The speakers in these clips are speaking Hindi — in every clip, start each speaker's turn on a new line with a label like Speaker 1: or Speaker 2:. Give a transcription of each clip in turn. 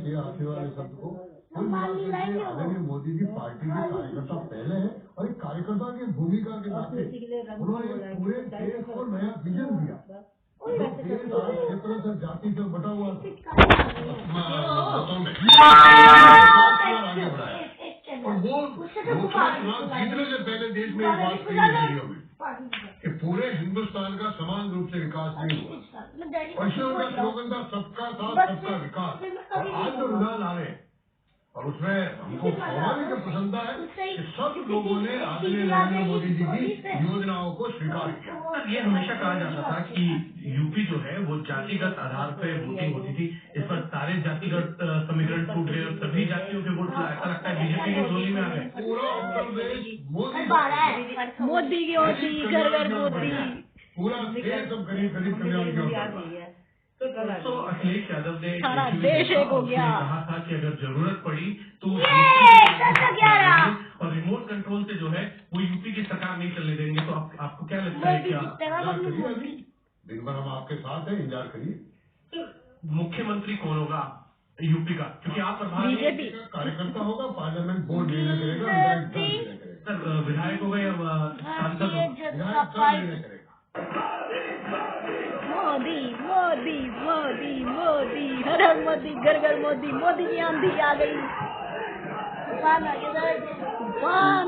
Speaker 1: चाहिए आखिर वाले शब्द को। आदरणीय मोदी जी पार्टी के कार्यकर्ता पहले है और एक कार्यकर्ता की भूमिका के नाते उन्होंने पूरे देश को नया विजन दिया। देश आज क्षेत्र से जाति से बटा हुआ आगे बढ़ाया और वो लोकसभा चुनाव जीतने से पहले देश में एक बात कही रेडियो में कि पूरे हिंदुस्तान का समान रूप से विकास नहीं हुआ। परिषद का स्लोगन था सबका साथ सबका विकास और आज जो रुझान आ रहे हैं और उसमें हमको स्वाभाविक प्रसन्नता है कि सब लोगों ने आदरणीय नरेंद्र मोदी जी की योजनाओं को स्वीकार किया।
Speaker 2: ये हमेशा कहा जाता था कि यूपी जो है वो जातिगत आधार पर वोटिंग होती थी, इस पर सारे जातिगत समीकरण टूट गए और सभी जातियों के वोट ऐसा लगता है बीजेपी की टोली में आ गए।
Speaker 1: पूरा उत्तर प्रदेश मोदी
Speaker 3: की ओर घर घर मोदी,
Speaker 1: पूरा देश सब करीब कल्याण की ओर।
Speaker 2: तो अखिलेश यादव ने
Speaker 3: सारा देश एक हो गया।
Speaker 2: कहा था कि अगर जरूरत पड़ी तो और रिमोट कंट्रोल से जो है वो यूपी की सरकार नहीं चलने देंगे। तो आपको क्या लगता है क्या
Speaker 1: दिन भर हम आपके साथ हैं, इंतजार करिए।
Speaker 2: मुख्यमंत्री कौन होगा यूपी का? क्योंकि आप
Speaker 3: बीजेपी
Speaker 1: कार्यकर्ता होगा, पार्लियामेंट बोर्ड निर्णय करेगा,
Speaker 2: सर विधायक होगा या सांसद
Speaker 1: निर्णय करेगा।
Speaker 3: मोदी मोदी मोदी मोदी हर हर मोदी घर घर मोदी, मोदी की आंधी आ गई।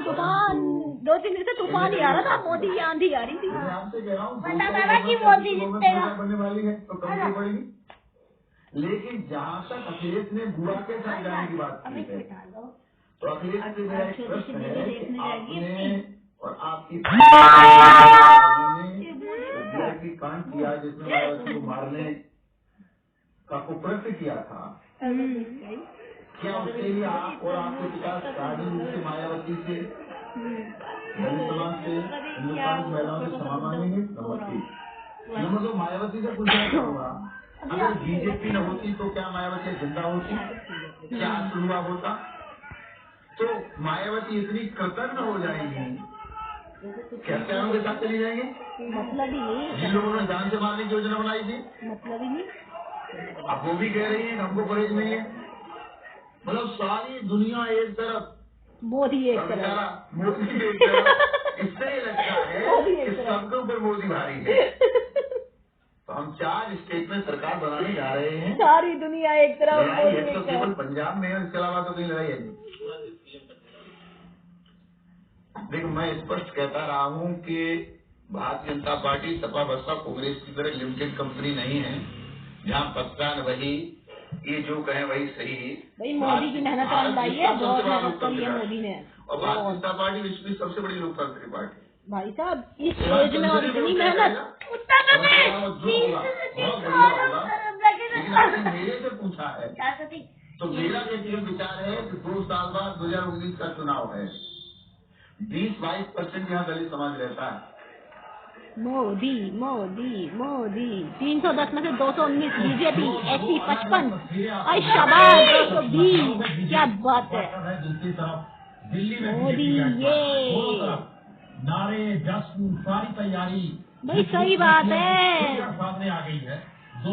Speaker 3: तूफान 2-3 दिन से तूफान ही आ रहा था, मोदी की आंधी आ रही थी।
Speaker 1: आपसे कह रहा हूँ कि मोदी जीतेगा बनने वाली है तो कम पड़ेगी। लेकिन जहाँ तक अखिलेश ने बुआ के साथ जाने की बात की है तो अखिलेश से मेरा एक प्रश्न है कि आपने और आपकी कांड किया जिसमें मायावती को मारने का कुप्रत्य किया था, क्या उसके लिए आप और आपके पिता राजनीति रूप से मायावती से दलित समाज से हिंदुस्तान की महिलाओं से क्षमा मांगेंगे? नंबर 2, मायावती से पूछना चाहूंगा अगर बीजेपी न होती तो क्या मायावती जिंदा होती? क्या हुआ होता? तो मायावती इतनी कृतज्ञ हो जाएंगी क्या हत्यारों के साथ चली जाएंगे?
Speaker 3: मतलब ही नहीं,
Speaker 1: जिन लोगों ने जान से मारने की योजना बनाई थी,
Speaker 3: मतलब ही नहीं।
Speaker 1: अब वो भी कह रही है हमको परहेज नहीं है। मतलब सारी दुनिया एक तरफ,
Speaker 3: मोदी एक तरफ,
Speaker 1: मोदी एक तरफ। इससे लगता है कि सबके ऊपर मोदी भारी है। तो हम 4 स्टेट में सरकार बनाने जा रहे हैं।
Speaker 3: सारी दुनिया एक तरफ,
Speaker 1: लड़ाई है तो केवल पंजाब में है, इसके अलावा तो कहीं लड़ाई है नहीं। देखो मैं स्पष्ट कहता रहा हूँ कि भारतीय जनता पार्टी सपा बसपा कांग्रेस की तरह लिमिटेड कंपनी नहीं है जहाँ पत्ता न वही ये जो कहें वही सही।
Speaker 3: भाई मोदी की मेहनत रंगाई है, बहुत मेहनत करी है मोदी ने।
Speaker 1: और भारतीय जनता पार्टी विश्व की सबसे बड़ी लोकतांत्रिक पार्टी।
Speaker 3: भाई साहब इस एज में और इतनी मेहनत
Speaker 1: लेकिन मेरे से पूछा है तो मेरा व्यक्तिगत विचार है कि 2 साल बाद 2019 का चुनाव है, 20-22% यहाँ दलित समाज रहता है।
Speaker 3: मोदी मोदी मोदी 310 में से 219 बीजेपी, SC 55 और शाबाश 220। क्या बात है।
Speaker 1: दूसरी तरफ दिल्ली में
Speaker 3: मोदी ये
Speaker 1: नारे जश्न सारी तैयारी
Speaker 3: भाई सही बात है।
Speaker 1: सामने आ गई है।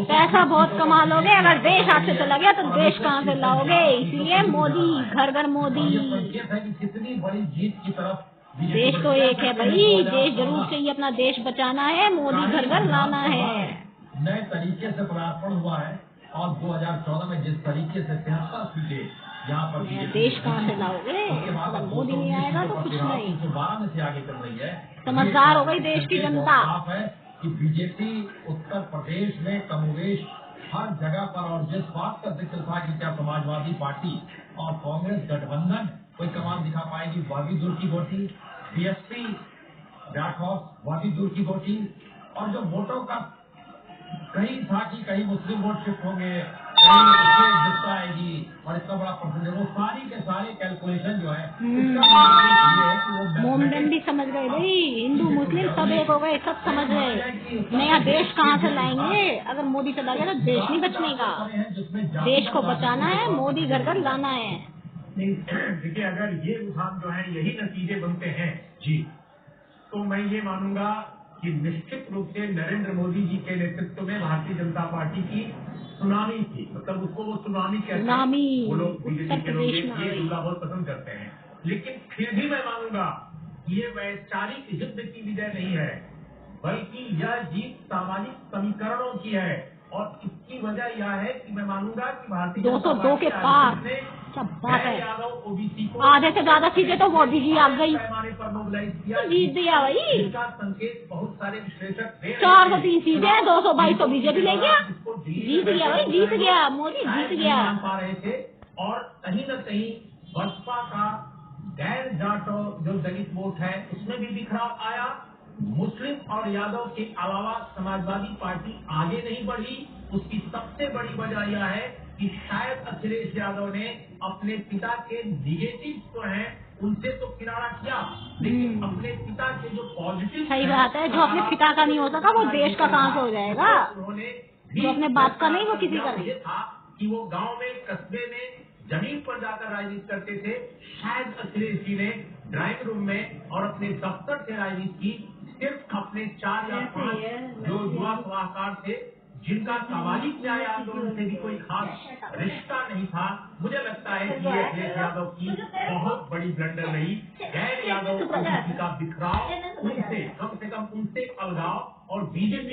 Speaker 3: पैसा बहुत कमा लोगे, अगर देश हाथ से चला गया तो देश कहाँ से लाओगे? इसलिए मोदी घर घर मोदी।
Speaker 1: कितनी बड़ी जीत की तरफ
Speaker 3: देश तो एक है भाई, देश जरूर चाहिए, अपना देश बचाना है, मोदी घर घर लाना है।
Speaker 1: नए तरीके से पदार्पण हुआ है और 2014 में जिस तरीके से 73 सीटें यहाँ पर
Speaker 3: देश कहाँ से लाओगे? अगर मोदी नहीं आएगा तो कुछ नहीं।
Speaker 1: 12 में से आगे चल रही है,
Speaker 3: समझदार हो गई देश की जनता।
Speaker 1: साफ है कि बीजेपी उत्तर प्रदेश में कमोवेश हर जगह पर, और जिस बात का जिक्र था कि क्या समाजवादी पार्टी और कांग्रेस गठबंधन कोई कमाल दिखा पाएगी, वह भी दूर की वोटी, BSP बैकहॉर्स वह भी दूर की वोटी, और जो वोटों का कहीं था कि कहीं मुस्लिम वोट शिफ्ट होंगे, कहीं आएगी और इतना बड़ा परसेंटेज, वो सारी के सारे कैलकुलेशन जो है
Speaker 3: मोमडन भी समझ गए भाई, हिंदू मुस्लिम सब एक हो गए, सब समझ गए। नया देश कहाँ से लाएंगे? अगर मोदी चला गया तो देश नहीं बचने का, देश को बचाना है, मोदी घर घर लाना है।
Speaker 2: देखिए अगर ये रुझान जो है यही नतीजे बनते हैं जी, तो मैं ये मानूंगा कि निश्चित रूप से नरेंद्र मोदी जी के नेतृत्व में भारतीय जनता पार्टी की सुनामी थी, मतलब उसको वो सुनामी कहते हैं,
Speaker 3: सुनामी
Speaker 2: वो लोग बीजेपी के लोग ये जुमला बहुत पसंद करते हैं। लेकिन फिर भी मैं मानूंगा ये वैचारिक युद्ध की विजय नहीं है, बल्कि यह जीत सामाजिक समीकरणों की है। और इसकी वजह यह है कि मैं मानूंगा कि भारतीय
Speaker 3: 202 के पार क्या बात है।
Speaker 2: यादव ओबीसी को
Speaker 3: आधे से ज्यादा सीटें तो मोदी जी आ गई,
Speaker 2: पैमाने पर मोबिलाइज किया,
Speaker 3: जीत दिया भाई।
Speaker 2: इसका संकेत बहुत सारे विश्लेषक
Speaker 3: 403 सीटें 222 तो बीजेपी ले गया, जीत गया भाई, जीत गया मोदी, जीत गया।
Speaker 2: पा रहे थे। और कहीं न कहीं बसपा का गैर जाटो जो दलित वोट है उसमें भी बिखराव आया। मुस्लिम और यादव के अलावा समाजवादी पार्टी आगे नहीं बढ़ी। उसकी सबसे बड़ी वजह यह है कि शायद अखिलेश यादव ने अपने पिता के निगेटिव जो हैं उनसे तो किनारा किया, लेकिन अपने पिता के जो पॉजिटिव,
Speaker 3: सही बात है, जो अपने पिता का नहीं हो सका वो देश का कहाँ से हो जाएगा।
Speaker 2: उन्होंने
Speaker 3: जो अपने बाप का नहीं वो किसी का नहीं।
Speaker 2: ये था कि वो गांव में कस्बे में जमीन पर जाकर राजनीति करते थे। शायद अखिलेश जी ने ड्राइंग रूम में और अपने दफ्तर से राजनीति की। सिर्फ अपने 4 या 5 जो युवा सलाहकार थे जिनका सामाजिक न्याय आंदोलन से भी कोई खास रिश्ता नहीं था। मुझे लगता है कि ये अखिलेश यादव की बहुत बड़ी ब्लंडर रही। गैर यादव ओबीसी का बिखराव, उनसे कम से कम उनसे अलगाव और बीजेपी